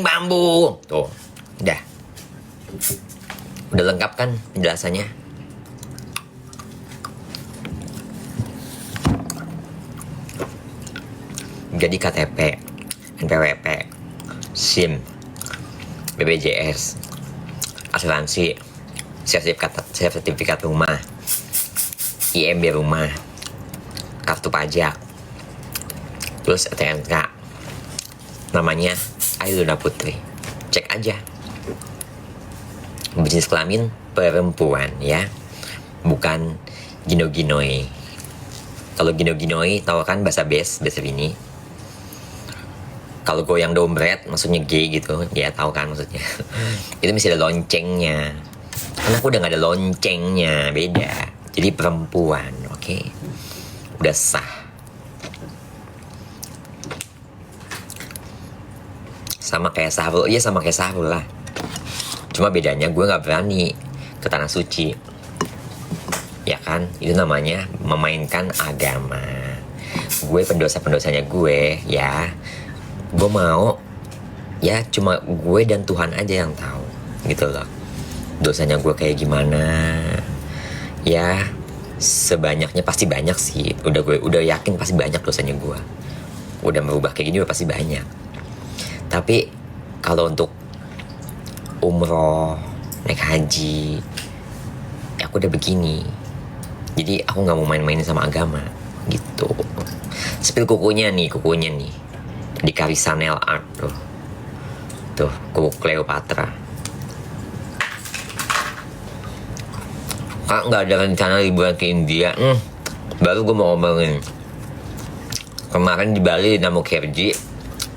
bambu. Tuh, udah. Udah lengkap kan penjelasannya? Jadi KTP, NPWP, SIM, BPJS, asuransi, sertifikat rumah, IMB rumah, kartu pajak, terus STNK. Namanya Ailuna Putri. Cek aja. Jenis kelamin perempuan ya, bukan gino-ginoi. Kalau gino-ginoi tahu kan bahasa ini. Kalau goyang dompet maksudnya gay gitu, ya tahu kan maksudnya. Itu mesti ada loncengnya. Karena aku udah gak ada loncengnya, beda. Jadi perempuan, oke? Udah sah. Sama kayak Sahrul, iya sama kayak Sahrul lah. Cuma bedanya gue gak berani ke tanah suci. Ya kan, itu namanya memainkan agama. Gue pendosa-pendosanya gue, ya. Gue mau, ya cuma gue dan Tuhan aja yang tahu, gitu loh. Dosanya gue kayak gimana, ya sebanyaknya pasti banyak sih. Udah yakin pasti banyak dosanya gue. Udah merubah kayak gini udah pasti banyak. Tapi kalau untuk umroh, naik haji, ya aku udah begini. Jadi aku nggak mau main-main sama agama, gitu. Spill kukunya nih. Di Carisha Nail Art tuh kuku Cleopatra. Kak nggak ada rencana liburan ke India. Baru gue mau ngomongin kemarin di Bali Dinamo Kerji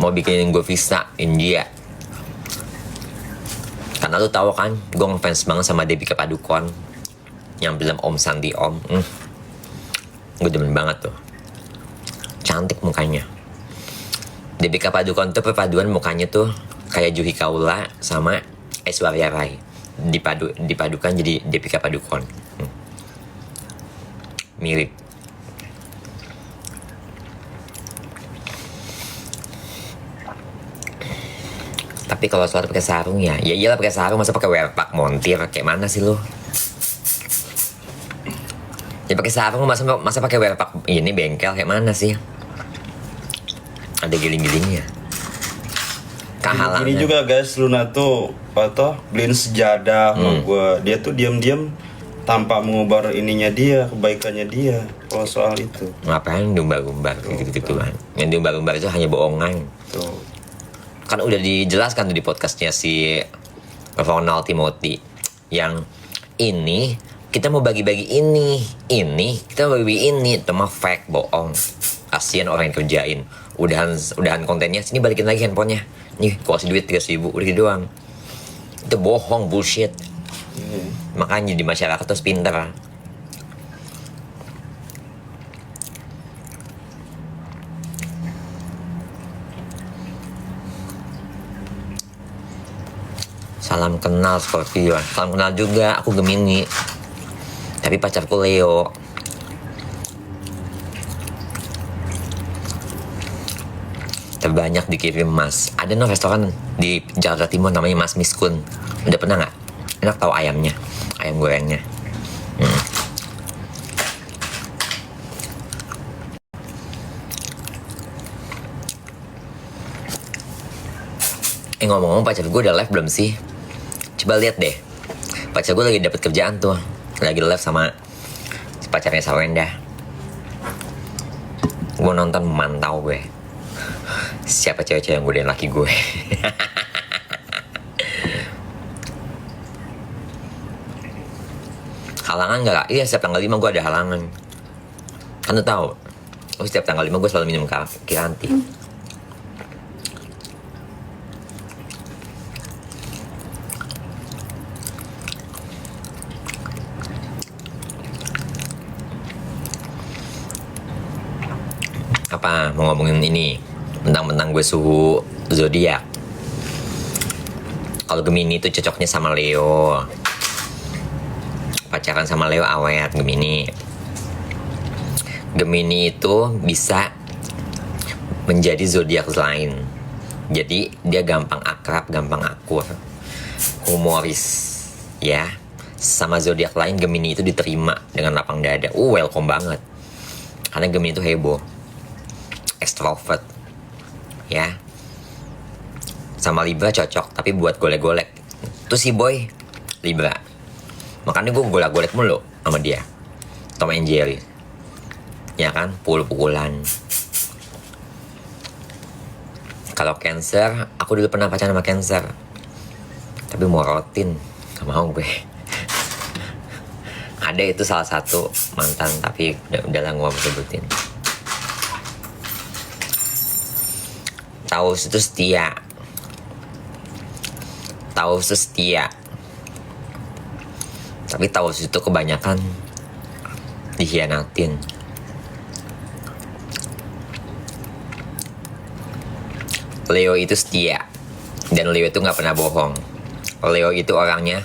mau bikinin gue visa India. Karena lu tahu kan gue ngefans banget sama Deepika Padukone yang film Om Santi Om. Gue demen banget tuh, cantik mukanya. Deepika Padukone tuh perpaduan mukanya tuh kayak Juhi Kaula sama Aishwarya Rai. Dipadukan jadi Deepika Padukone. Mirip. Tapi kalau sholat pakai sarung ya iyalah pakai sarung, masa pakai werpak montir kayak mana sih lo? Ya pakai sarung masa pakai werpak ini bengkel kayak mana sih? Ada giling-gilingnya. Kehalangan. Ini juga guys, Luna tuh beliin sejadah sama gue. Dia tuh diam-diam tanpa mengubah ininya dia, kebaikannya dia. Kalau soal itu. Ngapain diumbar-umbar gitu-gituan? Yang diumbar-umbar itu hanya bohongan. Tuh. Kan udah dijelaskan tuh di podcastnya si Ronald Timothy. Yang ini kita mau bagi-bagi ini kita mau bagi ini, itu mah fake, bohong. Kasian orang yang kerjain. Udahan kontennya, sini balikin lagi handphonenya. Nih, gua kasih duit 3.000, udah gitu doang. Itu bohong, bullshit. Makanya di masyarakat terus pinter. Salam kenal Scorpio. Salam kenal juga, aku Gemini. Tapi pacarku Leo. Terbanyak dikirim Mas. Ada restoran di Jakarta Timur namanya Mas Miskun. Udah pernah nggak? Enak tahu ayamnya, ayam gorengnya. Ngomong-ngomong, pacar gue udah live belum sih? Coba lihat deh. Pacar gue lagi dapet kerjaan tuh, lagi live sama pacarnya Sawenda. Gue nonton memantau gue. Siapa cewek-cewek yang godain laki gue. Halangan gak? Iya, setiap tanggal 5 gue ada halangan. Kan lu tau, setiap tanggal 5 gue selalu minum Kiranti. Apa, mau ngomongin ini tentang gue suhu zodiak. Kalau Gemini itu cocoknya sama Leo. Pacaran sama Leo awet Gemini. Gemini itu bisa menjadi zodiak lain. Jadi dia gampang akrab, gampang akur, humoris, ya. Sama zodiak lain Gemini itu diterima dengan lapang dada. Welcome banget. Karena Gemini itu heboh, extrovert, ya. Sama Libra cocok, tapi buat golek-golek. Tuh si boy Libra. Makanya gue golek-golek mulu sama dia. Tom and Jerry. Ya kan, pukul-pukulan. Kalau Cancer, aku dulu pernah pacaran sama Cancer. Tapi morotin, gak mau gue. Ada itu salah satu mantan, tapi udahlah gue mau sebutin. Taurus itu setia. Taurus itu setia. Tapi Taurus itu kebanyakan dikhianatin. Leo itu setia. Dan Leo itu gak pernah bohong. Leo itu orangnya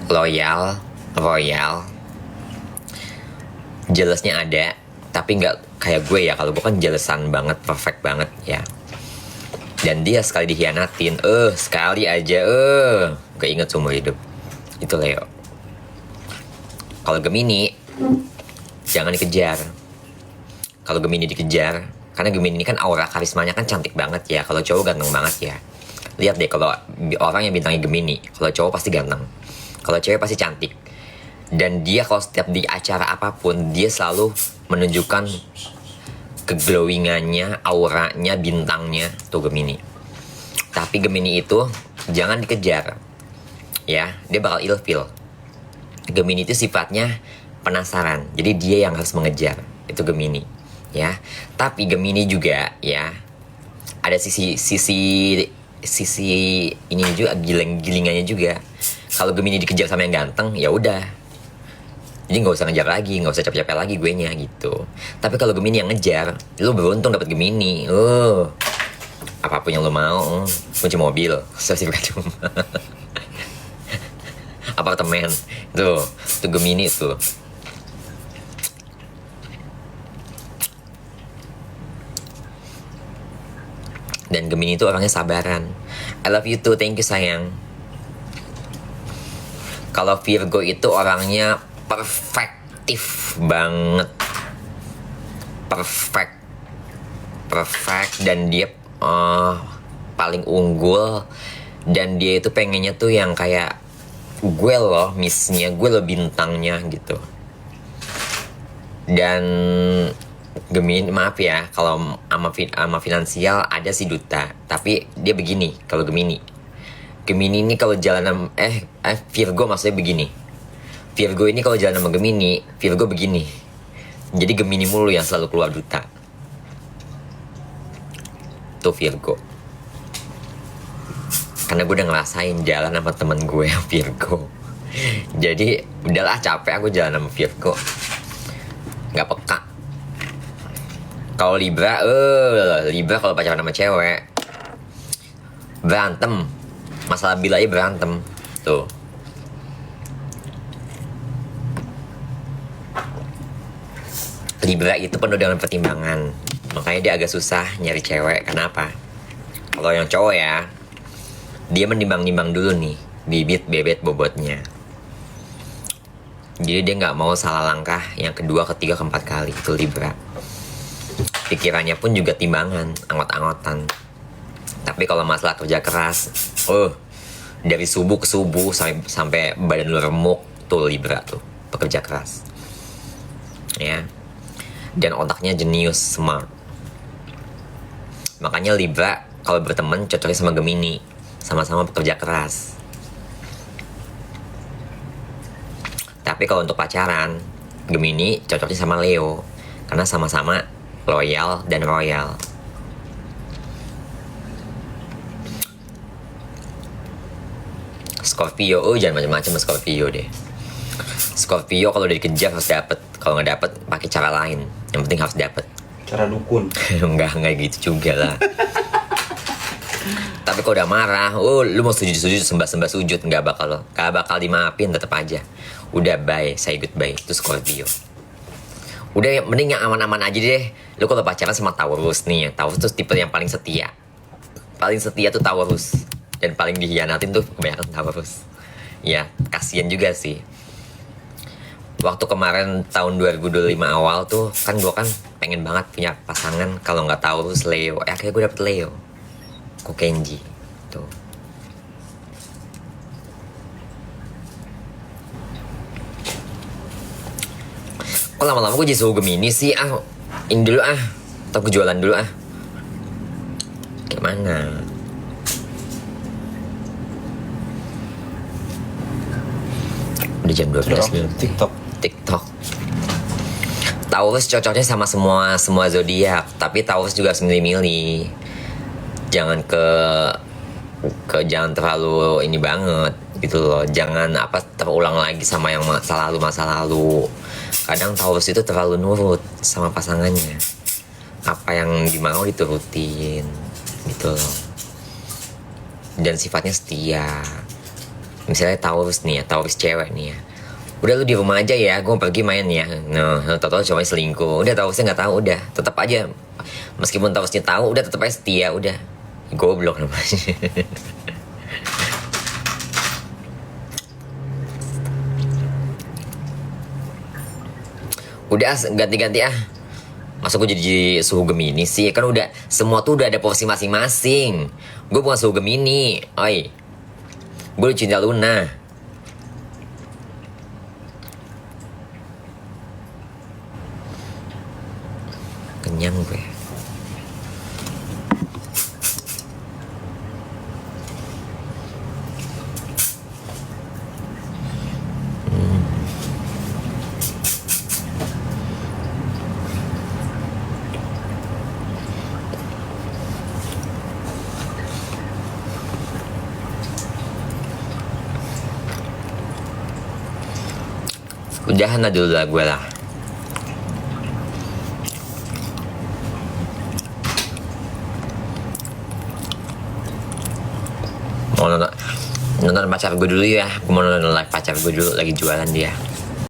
loyal, royal. Jealousnya ada, tapi gak kayak gue ya. Kalau gue kan jealousan banget, perfect banget ya. Dan dia sekali dikhianatin, sekali aja, gak inget seumur hidup. Itu Leo. Kalau Gemini, jangan dikejar. Kalau Gemini dikejar, karena Gemini ini kan aura karismanya kan cantik banget ya. Kalau cowok ganteng banget ya. Lihat deh kalau orang yang bintangnya Gemini, kalau cowok pasti ganteng, kalau cewek pasti cantik. Dan dia kalau setiap di acara apapun, dia selalu menunjukkan keglowingannya, auranya, bintangnya. Tuh Gemini. Tapi Gemini itu jangan dikejar, ya. Dia bakal ilfil. Gemini itu sifatnya penasaran, jadi dia yang harus mengejar. Itu Gemini, ya. Tapi Gemini juga, ya, ada sisi ini juga, gilingannya juga. Kalau Gemini dikejar sama yang ganteng, ya udah, jadi nggak usah ngejar lagi, nggak usah capek-capek lagi gue nya gitu. Tapi kalau Gemini yang ngejar, lu beruntung dapat Gemini. Apapun yang lu mau, kunci mobil, sertifikat rumah, apartemen, tuh Gemini tuh. Dan Gemini itu orangnya sabaran. I love you too, thank you sayang. Kalau Virgo itu orangnya perfektif banget. Perfect dan dia paling unggul. Dan dia itu pengennya tuh yang kayak gue loh missnya, gue loh bintangnya gitu. Dan Gemini, maaf ya kalau sama finansial ada si duta, tapi dia begini. Kalau Gemini ini kalau jalan Virgo maksudnya begini. Virgo ini kalau jalan sama Gemini, Virgo begini. Jadi Gemini mulu yang selalu keluar duta. Tuh Virgo. Karena gue udah ngerasain jalan sama temen gue yang Virgo. Jadi udahlah, capek aku jalan sama Virgo. Gak peka. Kalau Libra kalau pacaran sama cewek berantem. Masalah bil aja berantem. Tuh. Libra itu penuh dengan pertimbangan. Makanya dia agak susah nyari cewek. Kenapa? Kalau yang cowok ya, dia menimbang-nimbang dulu nih bibit bebet bobotnya. Jadi dia gak mau salah langkah yang kedua, ketiga, keempat kali. Itu Libra. Pikirannya pun juga timbangan, angot-angotan. Tapi kalau masalah kerja keras, dari subuh ke subuh sampai badan lu remuk, tuh Libra tuh, pekerja keras. Ya. Dan otaknya jenius, smart. Makanya Libra kalau berteman cocoknya sama Gemini, sama-sama pekerja keras. Tapi kalau untuk pacaran, Gemini cocoknya sama Leo, karena sama-sama loyal dan royal. Scorpio, jangan macam-macam sama Scorpio deh. Scorpio kalau udah dikejar harus dapet. Kalau nggak dapet, pakai cara lain. Yang penting harus dapet. Cara dukun. Enggak gitu juga lah. Tapi kalau udah marah, lu mau sujud sembah sujud, nggak bakal dimaafin, tetap aja. Udah bye, say goodbye. Itu Scorpio. Udah mending yang aman-aman aja deh. Lu kalau pacaran sama Taurus nih, Taurus tuh tipe yang paling setia. paling setia tuh Taurus, dan paling dikhianatin tuh kebanyakan Taurus. Ya kasian juga sih. Waktu kemarin tahun 2025 awal tuh kan gue kan pengen banget punya pasangan, kalau nggak Taurus Leo. Akhirnya gue dapet Leo, Kokenji tuh. Kok lama-lama gue jadi suhu Gemini sih? Ini dulu atau gue jualan dulu Gimana? Udah jam 12 TikTok. Taurus cocoknya sama semua zodiak, tapi Taurus juga harus milih-milih. Jangan jangan terlalu ini banget gitu loh. Jangan terulang lagi sama yang masa lalu. Kadang Taurus itu terlalu nurut sama pasangannya. Apa yang dimau diturutin gitu loh. Dan sifatnya setia. Misalnya Taurus nih ya, Taurus cewek nih ya. Udah lu di rumah aja ya, gue pergi main ya. Nah, tau-tau cowoknya selingkuh. Udah Taurusnya nggak tahu, udah tetap aja. Meskipun Taurusnya tahu, udah tetap aja setia, udah. Goblok namanya. Udah ganti-ganti Masa gue jadi suhu Gemini sih? Kan udah, semua tuh udah ada porsi masing-masing. Gue bukan suhu Gemini, oi. Gue cinta Luna. Kenyang gue. Udahan dulu lah gue lah. Mau nonton pacar gue dulu ya. Gue mau nonton live pacar gue dulu, lagi jualan dia.